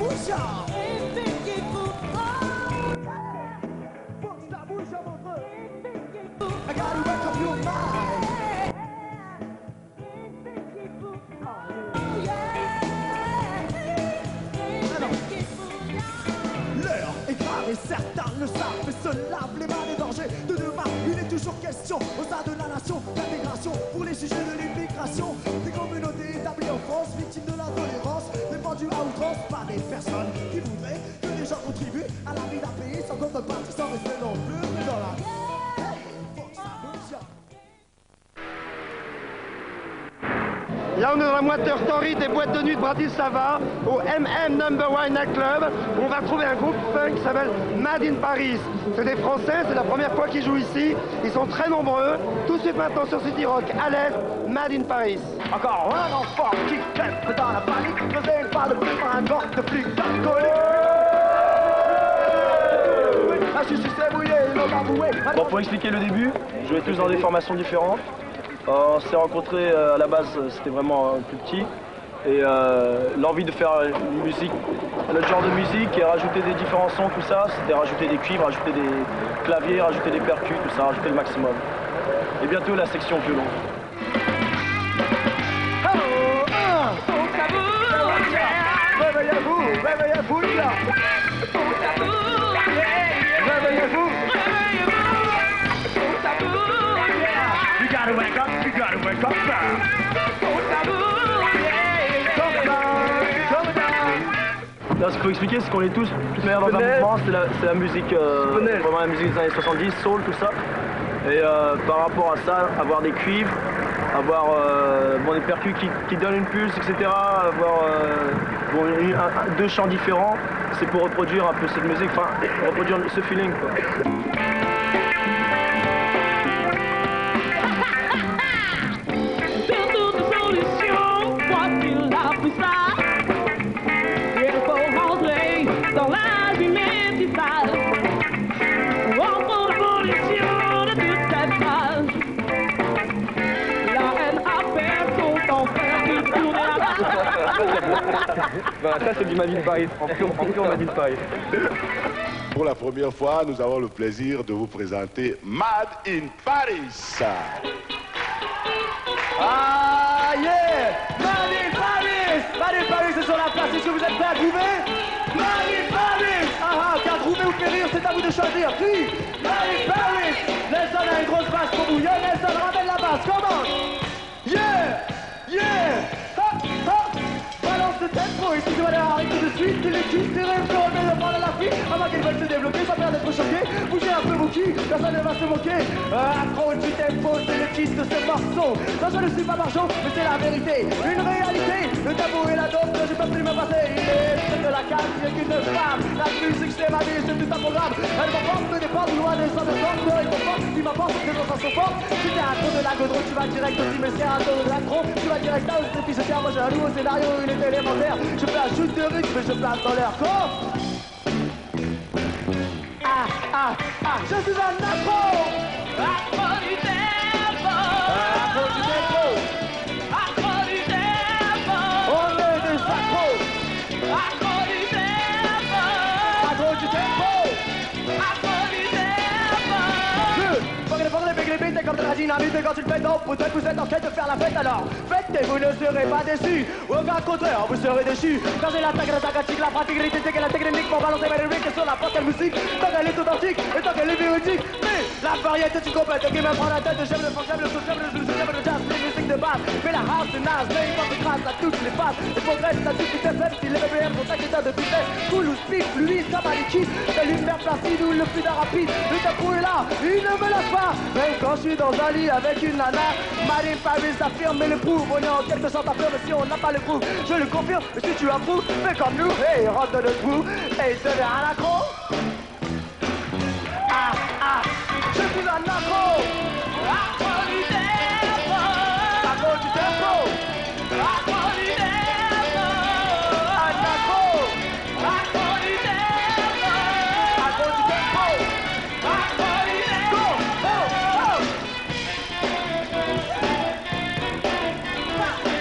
bouche. I gotta wake up your mind. L'heure est grave et certains le savent, mais se lavent les mains des dangers de demain. Il est toujours question au sein de la nation d'intégration pour les sujets de l'immigration. Des communautés établies en France, victimes de l'intolérance, défendues à outrance par des personnes qui voudraient que les gens contribuent à la vie d'un pays sans contrepartie, sans rester non plus dans la... Là, on est dans la moiteur story des boîtes de nuit de Bratislava, au MM Number One Night Club. On va trouver un groupe funk qui s'appelle Mad in Paris. C'est des Français, c'est la première fois qu'ils jouent ici. Ils sont très nombreux. Tout de suite maintenant sur City Rock, à l'est, Mad in Paris. Encore un enfant qui crève dans la panique, creusé par le bruit par un corps de flics alcooliques. Bon, pour expliquer le début, je jouais tous dans des formations différentes. On s'est rencontrés à la base, c'était vraiment plus petit. Et l'envie de faire une musique, un autre genre de musique et rajouter des différents sons, tout ça, c'était rajouter des cuivres, rajouter des claviers, rajouter des percus, tout ça, rajouter le maximum. Et bientôt la section violon. Réveillez-vous, réveillez-vous là. Réveillez-vous. You gotta wake up, you gotta wake up now. Là, ce qu'il faut expliquer, c'est qu'on est tous meilleurs dans un mouvement, c'est la musique, vraiment la musique des années 70, soul, tout ça. Et par rapport à ça, avoir des cuivres, avoir des percus qui donnent une pulse, etc. Avoir deux chants différents, c'est pour reproduire un peu cette musique, enfin reproduire ce feeling, quoi. Voilà, ça c'est du Mad in Paris, en pur Mad in Paris. Pour la première fois, nous avons le plaisir de vous présenter Mad in Paris. Ah yeah! Mad in Paris! Mad in Paris, c'est sur la place. Est-ce que vous êtes prêts à groover? Mad in Paris! Ah ah, car groover ou périr, c'est à vous de choisir. Crie! Mad in Paris! Nelson a une grosse basse pour vous. Yeah, Nelson, ramène la basse, comment? Yeah! Yeah! Ha! Ha! Balance le tempo et si tu vas arrêter tout de suite, tu les quittes, tes rêves seront de prendre la fuite avant qu'elles veulent se développer sans peur d'être choquées. Bougez un peu vos culs, personne ne va se moquer. Accro du tempo, c'est le titre de ce morceau. Non, je ne suis pas marchand, mais c'est la vérité. Une réalité, le tabou et la dope, je peux plus me passer. Il est de la calme, il n'y a qu'une femme. La musique, c'est ma vie, c'est tout un programme. Elle m'emporte, me dépend loin des sons de force. Il m'emporte, il m'apporte des sensations fortes. Si t'es un trop de la godron, tu vas direct aussi, mais c'est un trop de l'accro. Tu vas direct à ce qui se tient. Moi, j'ai un nouveau scénario, il est élémentaire. Je fais un shoot de rythme et je place dans leur corps. Ah, ah, ah, je suis un accro. Accro du tempo. Accro du tempo. Accro du tempo. On est des accros. Accro du tempo. Accro du tempo. Accro du tempo. T'es comme de la dynamite et quand tu le fais donc vous êtes en quête de faire la fête alors faites et vous ne serez pas déçus. Au contraire, vous serez déçus. Quand j'ai l'attaque, la pratique, c'est la technique pour balancer mes lyrics sur la porte de musique. Tant qu'elle est authentique et tant qu'elle est véridique. Mais la variété est complète qui me prend la tête. J'aime le funk, j'aime le soul, j'aime le blues, j'aime le jazz, les musiques de base. Mais la house c'est naze, mais il porte grâce à toutes les phases. Et progresse à toute vitesse, même si les BPM sont à état de vitesse. Cool ou speed, fluide, ça va liquide. C'est l'univers placide ou le flux d'un rapide. Le tempo est là, il ne me lâche pas. Même quand je suis dans un lit avec une nana, Mad in Paris affirme et le prouve. On est en quelque sorte à peur, mais si on n'a pas le groove, je le confirme. Et si tu approuves, fais comme nous, hey, rentre dans le trou et deviens un accro. Ah, ah, je suis un accro. Accro du tempo. Accro du tempo. Accro du tempo. Un accro. Accro du tempo. Accro du tempo. Accro du tempo.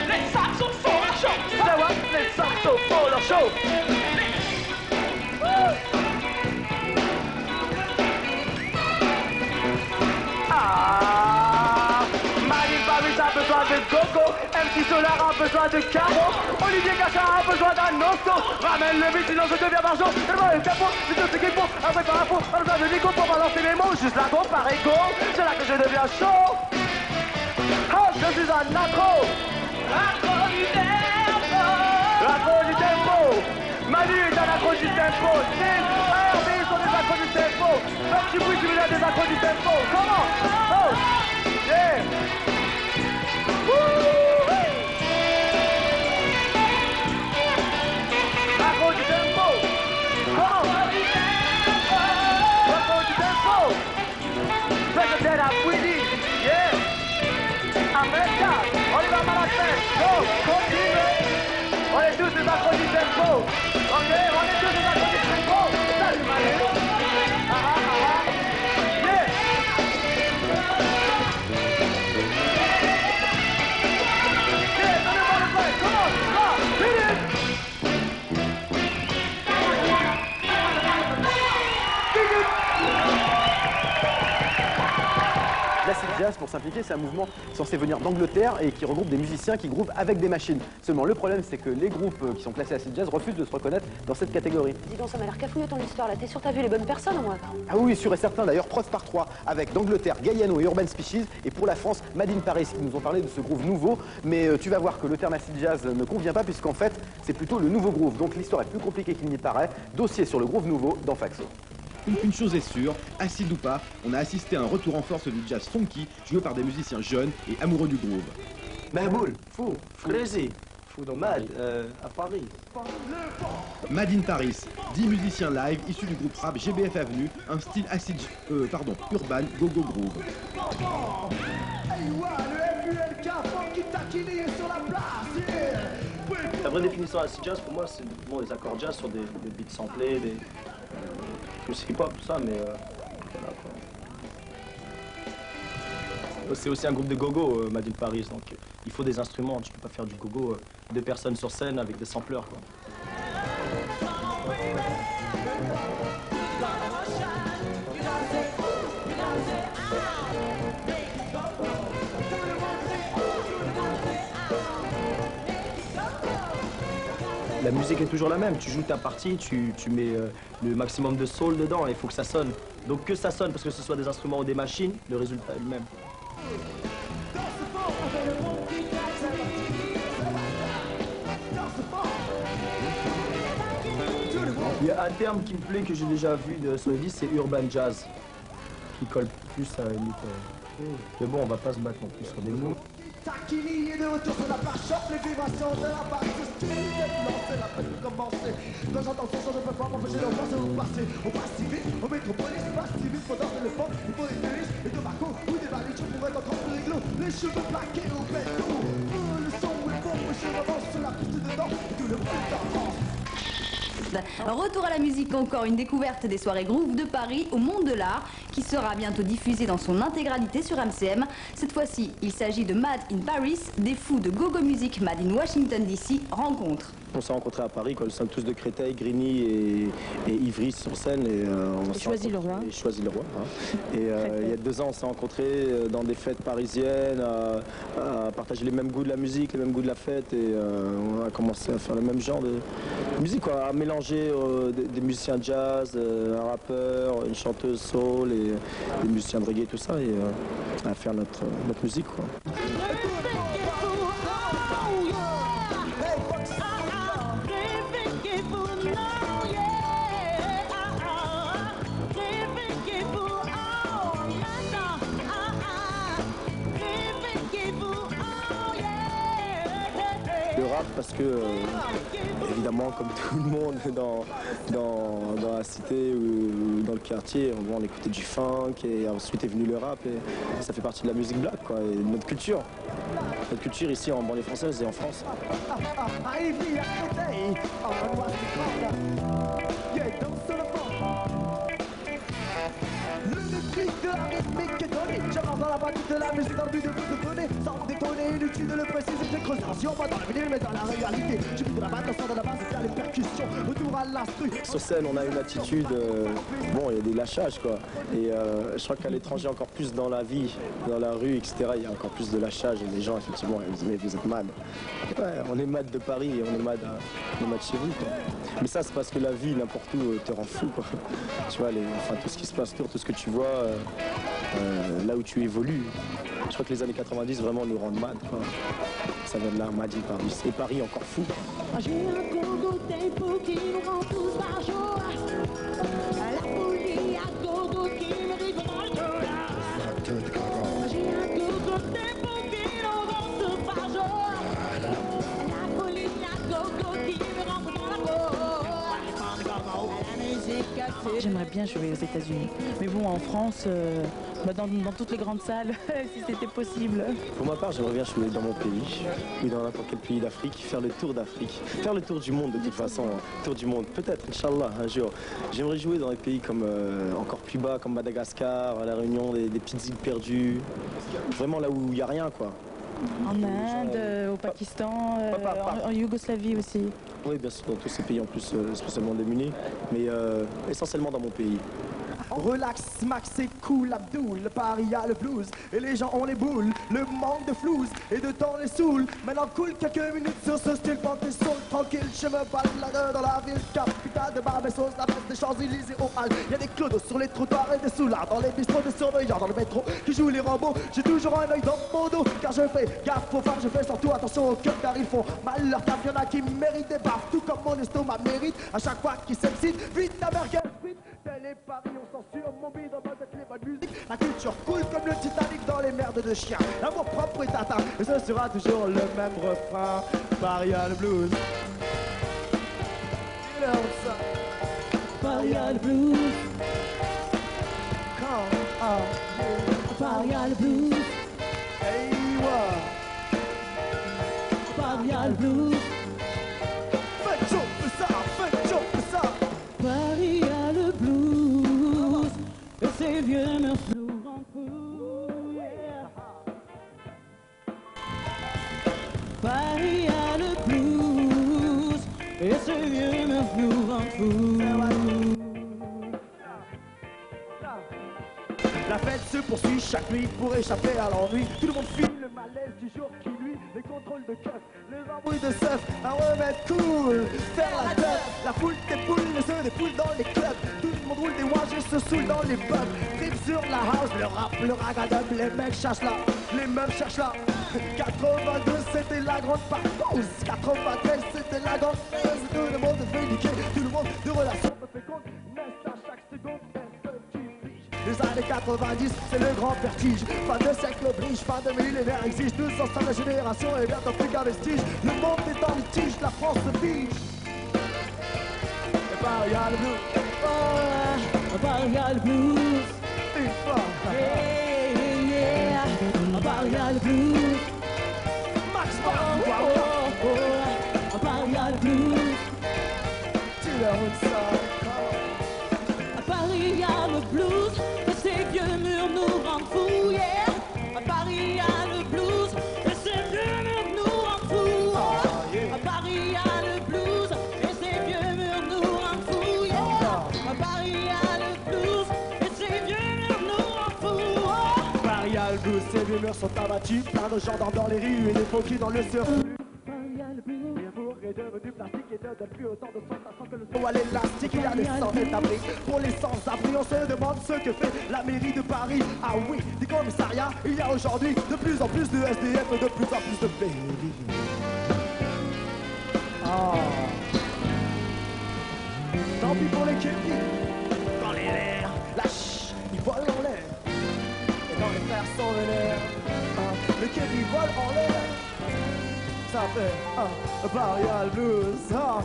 Les saxophones show. C'est what? Les saxophones show. besoin de gogo, MC Solar a besoin de carreau, Olivier Cachard a besoin d'un osso. Ramène le beat sinon je deviens barjot. Et moi le capot, c'est tout ce qu'il faut. Après par info, pas besoin de Nico pour balancer mes mots. Juste là go par ego, c'est là que je deviens chaud. Oh, je suis un accro. Accro du tempo. Accro du tempo. Manu est un accro du tempo. Sid, RB sont des accros du tempo. Même si vous tu des accros du tempo. Comment? Oh, yeah. Woo! Accro du tempo. Comment? Accro du tempo. Faites le à Willy. Yeah. America, on y va à la fête. Go, continue. On est tous des accros du tempo. Ok, on est tous des accros du tempo. Salut Manu. Ah ah ah. Yeah. Yeah, donnez-moi le break. Come on, go, hit it. L'acid jazz, pour simplifier, c'est un mouvement censé venir d'Angleterre et qui regroupe des musiciens qui groovent avec des machines. Seulement, le problème, c'est que les groupes qui sont classés acid jazz refusent de se reconnaître dans cette catégorie. Dis donc, ça m'a l'air cafouilleux ton histoire là. T'es sûr t'as vu les bonnes personnes au moins? Ah oui, sûr et certain. D'ailleurs, preuve par 3 avec d'Angleterre, Gaiano et Urban Species, et pour la France, Made in Paris, qui nous ont parlé de ce groove nouveau. Mais tu vas voir que le terme acid jazz ne convient pas, puisqu'en fait, c'est plutôt le nouveau groove. Donc l'histoire est plus compliquée qu'il n'y paraît. Dossier sur le groove nouveau dans Faxo. Une chose est sûre, acide ou pas, on a assisté à un retour en force du jazz funky joué par des musiciens jeunes et amoureux du groove. Mahboul, fou, crazy, fou donc mad, à Paris. Made in Paris, 10 musiciens live issus du groupe rap GBF Avenue, un style urban go-go groove. La vraie définition de l'acid jazz pour moi c'est bon, des accords jazz sur des beats samplés, des hip-hop, tout ça, mais voilà quoi. C'est aussi un groupe de gogo, Made in Paris, donc il faut des instruments, tu peux pas faire du gogo, 2 personnes sur scène avec des sampleurs quoi. La musique est toujours la même, tu joues ta partie, tu mets le maximum de soul dedans et il faut que ça sonne. Donc que ça sonne, parce que ce soit des instruments ou des machines, le résultat est le même. Il y a un terme qui me plaît, que j'ai déjà vu sur les disques, c'est urban jazz, qui colle plus à une mais bon, on va pas se battre non plus sur des mots. Taquini est de retour sur la plage, chope les vibrations de la basse style. C'est la peine de commencer. Quand j'entends ce son, je peux pas m'empêcher de penser au passé. On passe si vite, au métropolis, passe si vite, faut danser le fond. Il faut des touristes et de Marco ou des valises pour être encore plus réglo. Les cheveux plaqués au béton. Le son est bon, je m'avance sur la piste dedans. Et tout le monde est en France. Retour à la musique, encore une découverte des soirées groove de Paris au monde de l'art qui sera bientôt diffusée dans son intégralité sur MCM. Cette fois-ci, il s'agit de Made in Paris, des fous de Go-Go Music Made in Washington DC rencontrent. On s'est rencontrés à Paris, quoi. Nous sommes tous de Créteil, Grigny et Ivry sur scène. Et on Choisy-le-Roi. Choisy-le-Roi. Hein. Et il y a 2 ans, on s'est rencontrés dans des fêtes parisiennes, à partager les mêmes goûts de la musique, les mêmes goûts de la fête. Et on a commencé à faire le même genre de musique, quoi, à mélanger des musiciens jazz, un rappeur, une chanteuse soul et des musiciens de reggae, tout ça, et à faire notre musique, quoi. Le rap parce que, évidemment, comme tout le monde dans la cité ou dans le quartier, on écoutait du funk et ensuite est venu le rap et ça fait partie de la musique black, quoi, et de notre culture. Notre culture ici en banlieue française et en France. Le mépris de la rythmique est donné. J'avance dans la pratique de la musique dans le but de vous donner. Sans détonner, inutile de le préciser, j'ai creusé un sur moi dans la vinyle, mais dans la réalité. J'ai mis de la batte, le son de la basse, c'est les percussions. Retour à l'instru. Sur scène, on a une attitude, bon, il y a des lâchages, quoi. Et je crois qu'à l'étranger, encore plus dans la vie, dans la rue, etc., il y a encore plus de lâchage. Et les gens, effectivement, ils disent, mais vous êtes mad. Ouais, on est mad de Paris et on est mad chez vous, quoi. Mais ça, c'est parce que la vie, n'importe où, te rend fou, quoi. Tu vois, enfin, tout ce qui se passe autour, tout ce que tu vois, là où tu évolues. Je crois que les années 90 vraiment nous rendent mad, quoi. Ça vient de là, Mad in Paris. Et Paris encore fou. J'ai un gogo tempo qui nous rend tous par jour. La folie à gogo qui me dit dans le cœur. J'ai un gogo tempo qui nous rend tous par jour. La folie à gogo qui me rend dans la peau. La musique a fait. J'aimerais bien jouer aux États-Unis. Mais bon, en France, dans toutes les grandes salles, si c'était possible. Pour ma part, j'aimerais bien jouer dans mon pays, ou dans n'importe quel pays d'Afrique, faire le tour d'Afrique, faire le tour du monde de toute façon, tour du monde, peut-être, Inch'Allah, un jour. J'aimerais jouer dans des pays comme encore plus bas, comme Madagascar, La Réunion, des petites îles perdues, vraiment là où il n'y a rien, quoi. En Inde, au Pakistan, en Yougoslavie aussi. Oui, bien sûr, dans tous ces pays en plus, spécialement démunis, mais essentiellement dans mon pays. Relax, Max, c'est cool, Abdoul. Le Paris a le blues et les gens ont les boules. Le manque de flouze et de temps les saoule. Maintenant cool quelques minutes sur ce style pente et soul. Tranquille, je me balade dans la ville capitale de Barbessos, la place des Champs-Élysées au Hall. Y'a des clodos sur les trottoirs et des soulards. Dans les bistrots des surveillants, dans le métro qui jouent les robots. J'ai toujours un œil dans mon dos car je fais gaffe aux femmes. Je fais surtout attention aux cœurs car ils font mal leur taf. Y'en a qui méritent des baffes, tout comme mon estomac mérite. À chaque fois qu'ils s'excitent, vite ta merguez, vite. Tel est Paris, on censure mon bide, on doit mettre les bonnes musiques. La culture coule comme le Titanic dans les merdes de chiens. L'amour propre est atteint, et ce sera toujours le même refrain. Paris a le blues. Il est ça. Paris a le blues. Quand Paris a le blues. Hey, ouais. Paris a le blues. Faites chaud ça, faites chaud ça. Paris a le blues. Et ces vieux meurtres nous rendent fous. Yeah. Paris a le blues. Et ces vieux meurtres nous rendent fous. La fête se poursuit chaque nuit pour échapper à l'ennui. Tout le monde fuit le malaise du jour qui nuit. Les contrôles de keuf, les embrouilles de seuf. Un remède cool, faire la teuf. La foule dépoule, les œufs dépoulent dans les clubs. Tout le monde roule des wages et se saoule dans les pubs. Trip sur la house, le rap, le ragadub. Les mecs cherchent là, les meufs cherchent là. 82 c'était la grande pause. 93 c'était la grande phase. Tout le monde veut niquer, tout le monde de relations me fait compte. Naissent à chaque seconde. Les années 90, c'est le grand vertige. Fin de siècle oblige, fin de millénaire exige. Nous sommes la génération et bientôt plus qu'un vestige. Le monde est en litige, la France se fige. Et Paris a le blues. Oh, Paris a le blues. Une fois. Yeah, yeah. Paris a le blues. Max Oh, Bar. oh, oh. Paris a le blues. Tu leur roule ça. Paris a le blues, et ces vieux murs nous rendent fous, yeah. Paris a le blues, et ces vieux murs nous rendent fous. Paris a le blues, et ces vieux murs nous rendent fous, yeah. Paris a le blues, et ces vieux murs nous rendent fous. Paris a le blues, ces vieux murs sont abattus. Plein de gendarmes dans les rues et des faux dans le surf. L'amour est devenu plastique et ne donne plus autant de sensations que le son à l'élastique. Il y a des sans-abri. Pour les sans-abri, on se demande ce que fait la mairie de Paris. Ah oui, des commissariats, il y a aujourd'hui de plus en plus de SDF et de plus en plus de baby. Oh. Tant pis pour les képis. Dans les airs, lâche, ils volent en l'air. Et quand les frères sont vénères, les képis volent en l'air. Ça fait Paris a le blues, une fois.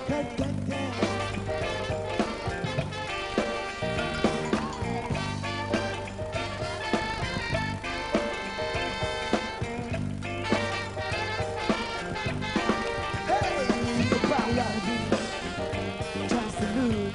Hey! Hey, Paris a le blues, just the mood.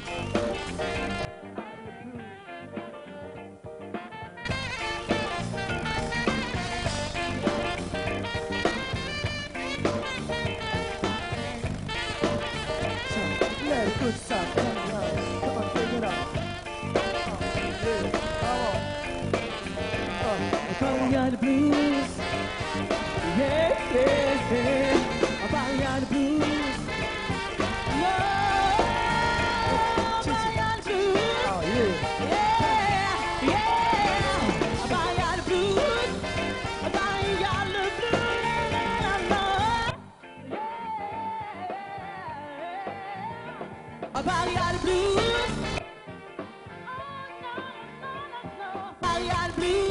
the blues. Yeah, yeah, yeah. Paris got the blues. No, Paris got the blues. Oh, yeah. Yeah, yeah. Paris got the blues. Paris got the blues. Paris got the blues. Paris got the blues.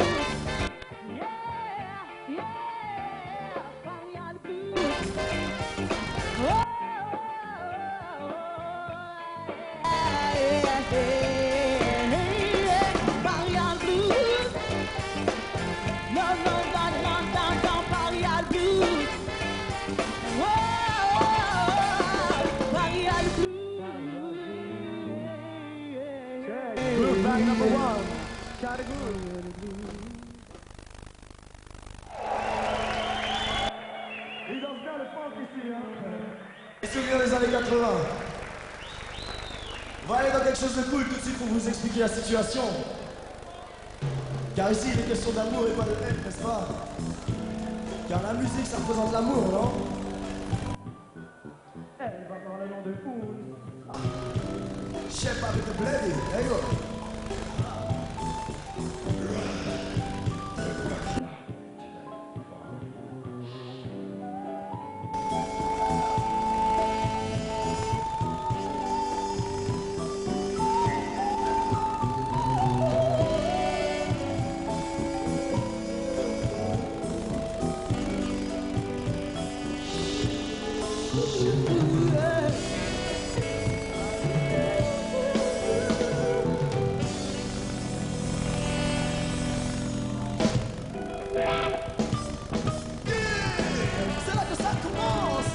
Groove bag number 1. Gotta groove. Ils dansent bien le funk ici, hein. Les souvenirs des années 80. On va aller dans quelque chose de cool tout de suite pour vous expliquer la situation. Car ici, il est question d'amour et pas de haine, n'est-ce pas? Car la musique, ça représente l'amour, non? Elle va dans le nom de foule. Shape avec le blade, there you go. C'est là que ça commence.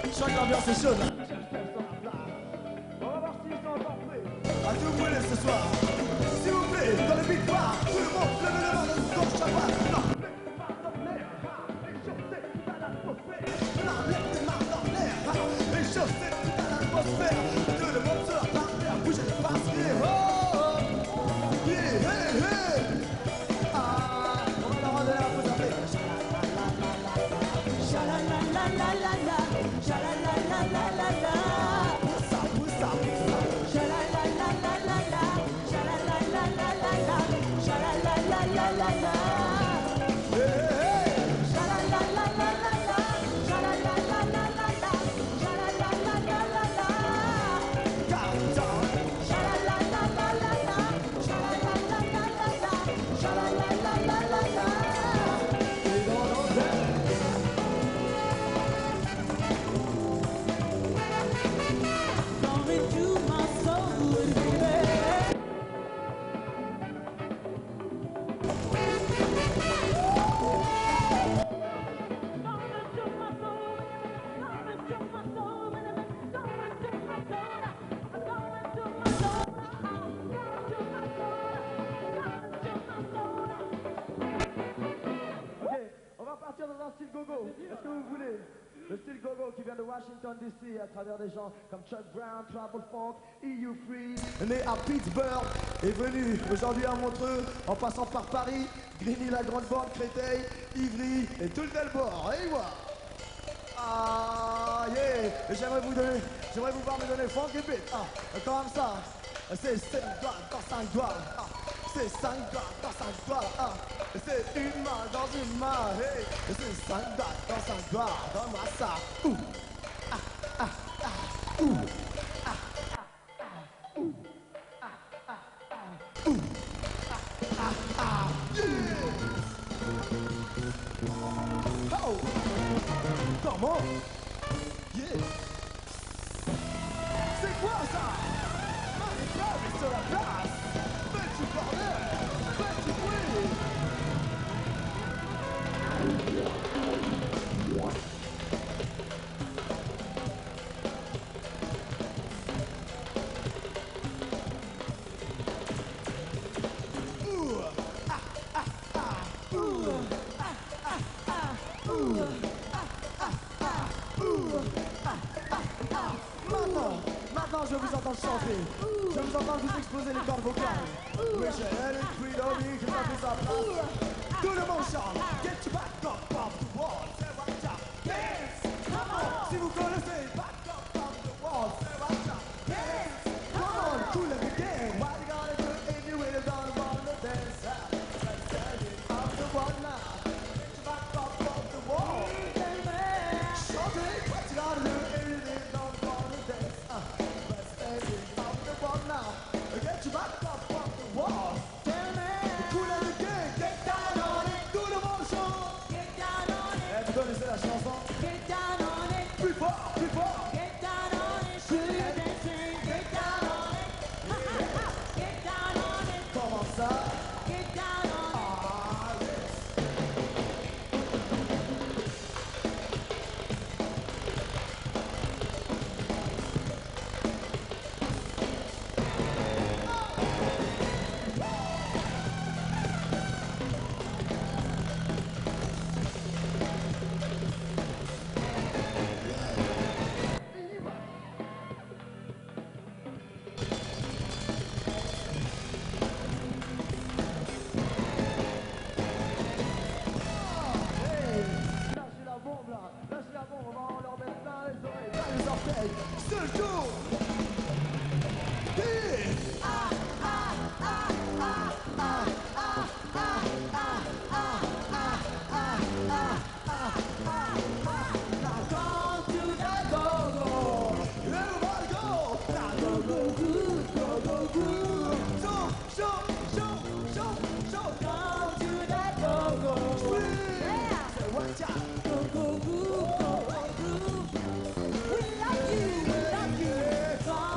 Je sens que l'ambiance est chaude là. On va voir s'ils sont encore prêts. À tout brûler ce soir. S'il vous plaît, dans le beat bar, tout le monde lève les mains dans gauche à droite. Les chaussettes à l'atmosphère. go-go, est-ce que vous voulez? Le style go-go qui vient de Washington DC à travers des gens comme Chuck Brown, Trouble Funk, EU Free, né à Pittsburgh, est venu aujourd'hui à Montreux en passant par Paris, Grigny, la Grande Borne, Créteil, Ivry et tout le Delbord. Et voilà. Ah yeah. Et j'aimerais vous voir me donner funk et beat. Ah, comme ça. C'est 5 doigts dans 5 doigts. Ah, c'est 5 doigts dans 5 doigts. Ah, c'est une main dans une main. Hey. C'est 5 doigts dans 5 doigts. Donne-moi ça. Ouh. Ah, ah, ah. Ouh. Ah, ah, ah. Ouh. Ah, ah, ah. Ouh. Ah, ah, ah. Yeah. Oh. Comment? Yeah. C'est quoi ça? Marie sur la place. Fais du bordel. Fais du bruit. Ouh. Ah, ah, ah. Ouh. Ah, ah, ah. Ouh. Maintenant, je vous entends chanter. Je vous entends vous exploser les cordes vocales. Michel et Fridomi qui tapent sa place. Tout le monde chante. Get your back up off the wall. Say what's up. Dance. Come on. Si vous connaissez back up off the wall. Say what's up. Dance. Come on. Cool every day. What you gonna do if you really don't wanna dance? Let's get it off the wall now. Get your back up off the wall. Chanting. What you gonna do if you really don't wanna dance? Now, get your back up off the wall. Tell me, cool as a game, get down on it. Do the motion, get down on it. Vous connaissez la chanson? Get down on it. Plus fort, plus fort. Get down on it. Do you dancing? Get down on it. Get down on it. Comment ça? Get down on it. Ah, yes. C'est le jour. Ah, ah, ah, ah, ah, ah, ah, ah, ah, ah, ah, ah, ah. Now come to the go-go. Everybody go. Now go-go groove, go-go groove. So, come to the go-go. Yeah. Say watch out. Go-go groove, go-go groove. We love you, we love you. Come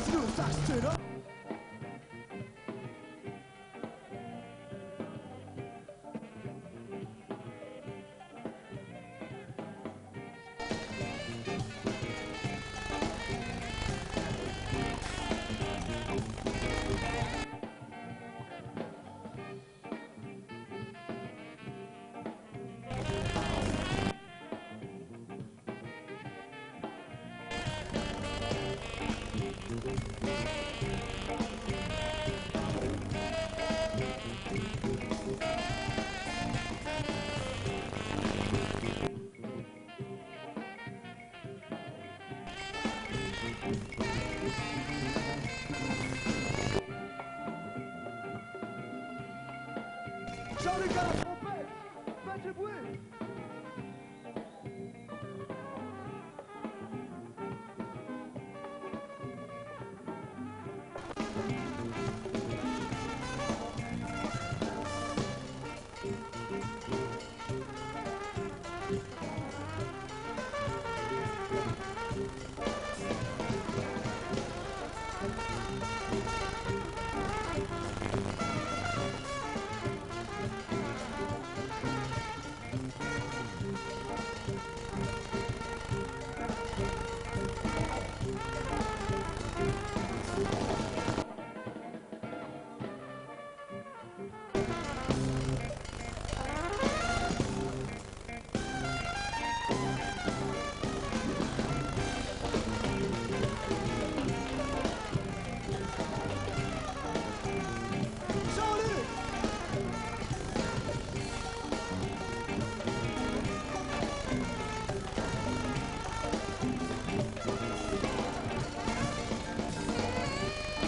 Passe le sax ténor. Jean-Luc à la trompette, faites du bruit.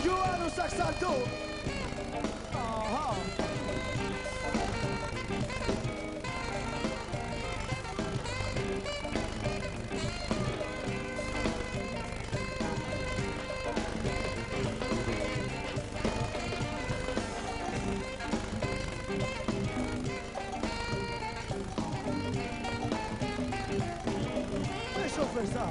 Johan au sax alto. Réchauffez ça.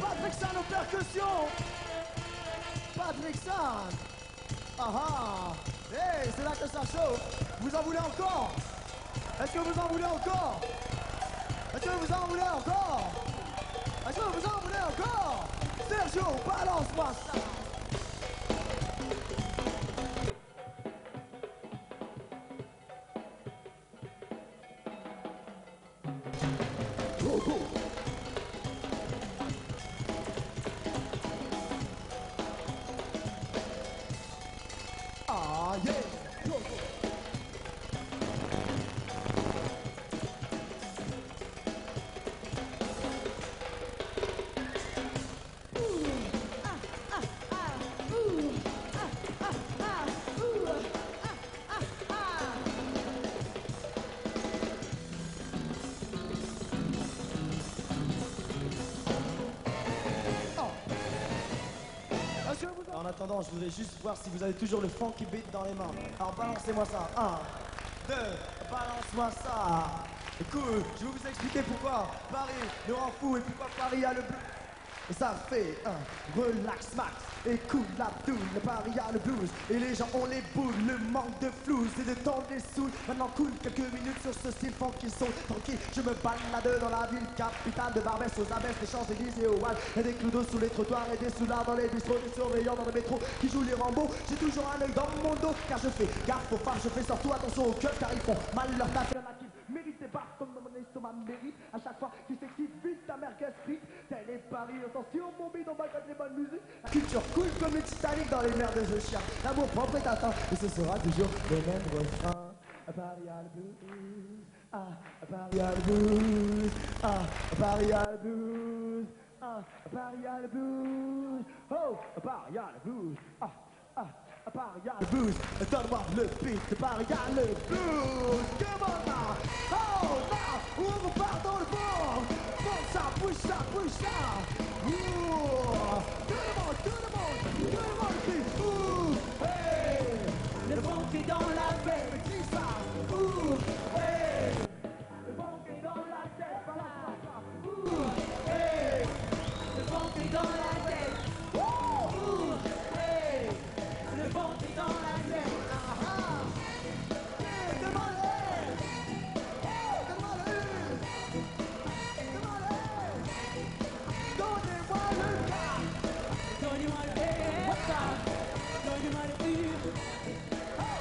Patrick San aux percussions. Patrick San. Ah. Hey, c'est là que ça chauffe. Vous en voulez encore? Est-ce que vous en voulez encore? Est-ce que vous en voulez encore? Est-ce que vous en voulez encore? Sergio, balance-moi ça. Go, go. Ah, yeah. Go, go. En attendant, je voudrais juste voir si vous avez toujours le funky beat dans les mains. Alors balancez-moi ça. 1, 2, balance-moi ça. Cool, je vais vous expliquer pourquoi Paris nous rend fou et pourquoi Paris a le bleu. Et ça fait un relax max. Écoute la tune, le Paris a le blues. Et les gens ont les boules, le manque de flou, c'est de temps des sous. Maintenant cool, quelques minutes sur ce style funky son. Tranquille, je me balade dans la ville capitale de Barbès aux Abbesses, des Champs-Élysées au Wall. Et des clous d'eau sous les trottoirs et des soulards dans les bistrots, des surveillants dans le métro qui jouent les Rambo. J'ai toujours un œil dans mon dos, car je fais gaffe aux femmes, je fais surtout attention aux keufs, car ils font mal leur taf. Méritez pas comme mon estomac mérite. À chaque fois tu s'excites, vite ta mère gastrique. Tel est Paris, attention mon bide, on va les bonnes musiques. La culture coule comme le Titanic dans les mers de ce chien. L'amour propre est atteint et ce sera toujours le même refrain. À Paris a le blues, à Paris a le blues, à Paris a le blues, à Paris a le blues, oh, à Paris a le blues, À Paris y'a le blues, donne-moi le beat. À Paris y'a le blues. Come on now, oh now, on repart dans le bord. Bon ça, push ça, push ça. Tout le monde le beat. Hey, le funk est dans la tête, mais dis ça. Hey, le funk est dans la tête, voilà. Hey, le funk est dans la tête. Hey, le funk est dans la tête. Hey, demande-le. Hey, demande-le. Donnez-moi le cas. Donnez-moi le ça. Donnez-moi le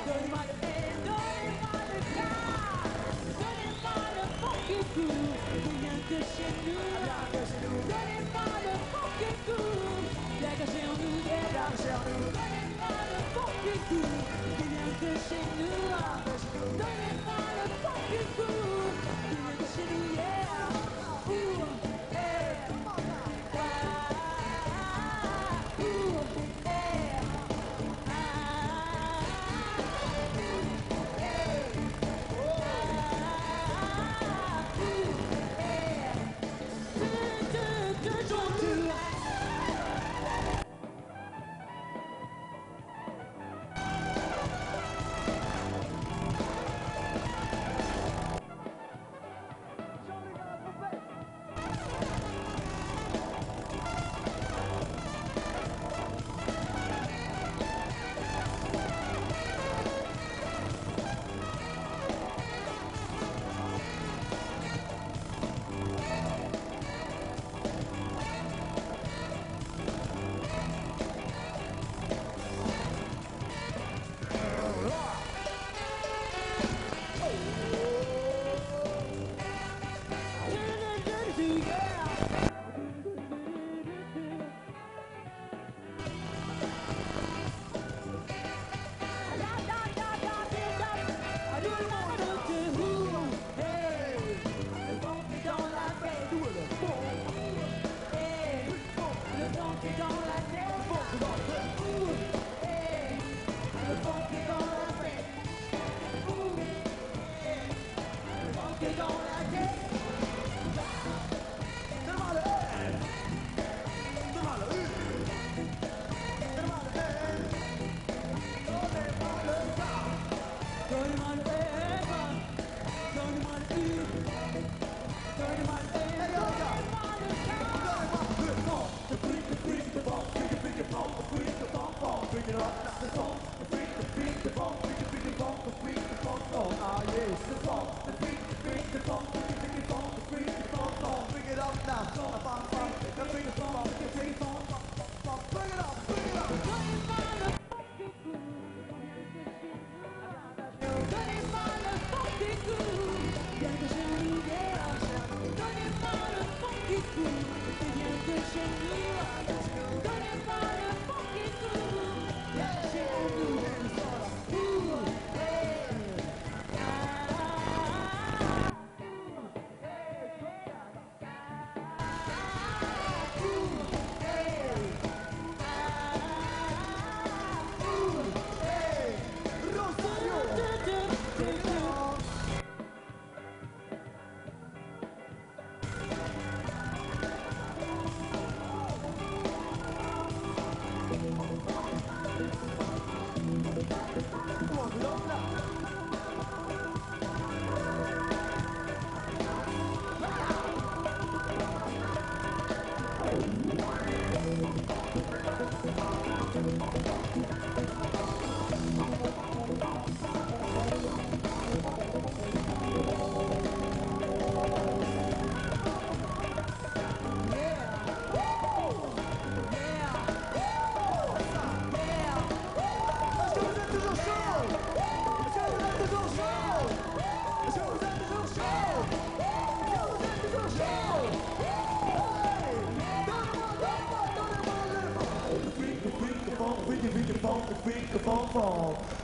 donnez-moi le donnez-moi le cas. Donnez-moi le funky groove qui vient de chez nous. Donnez-moi le funky groove, dégagez en nous, donnez-moi le funky groove qui vient de chez nous. Donnez-moi le funky groove qui vient de chez nous, yeah. Ooh, hey.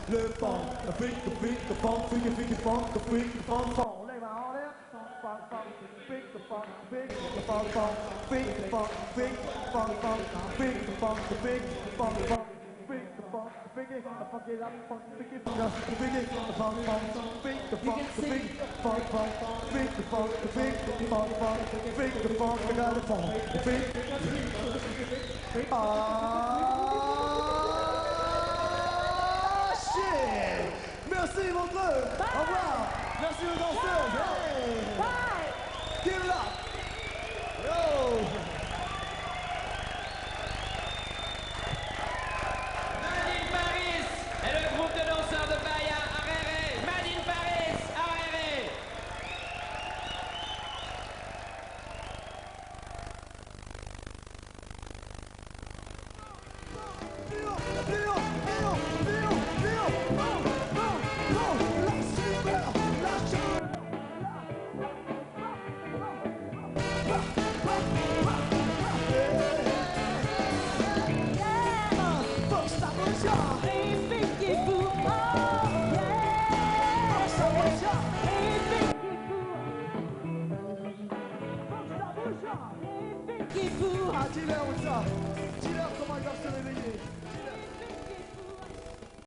Le funk, the freak, the funk, freaky, freaky funk, the freak, the funk, funk. Lay my heart out, funk, funk, freak, the funk, freak, the funk, funk, freak, the funk, freak, funk, funk, freak, the funk, the freak, the funk, funk, freak, the funk. Shit! Merci Montreux! Au revoir! Merci aux danseuses! Hey! Bye! Give it up! Yo! Made in Paris et le groupe de danseurs de Bahia Arrêré. Made in Paris, Arrêré. Ah, dis-leur où ça? Dis-leur comment ils doivent se réveiller. Dis-leur.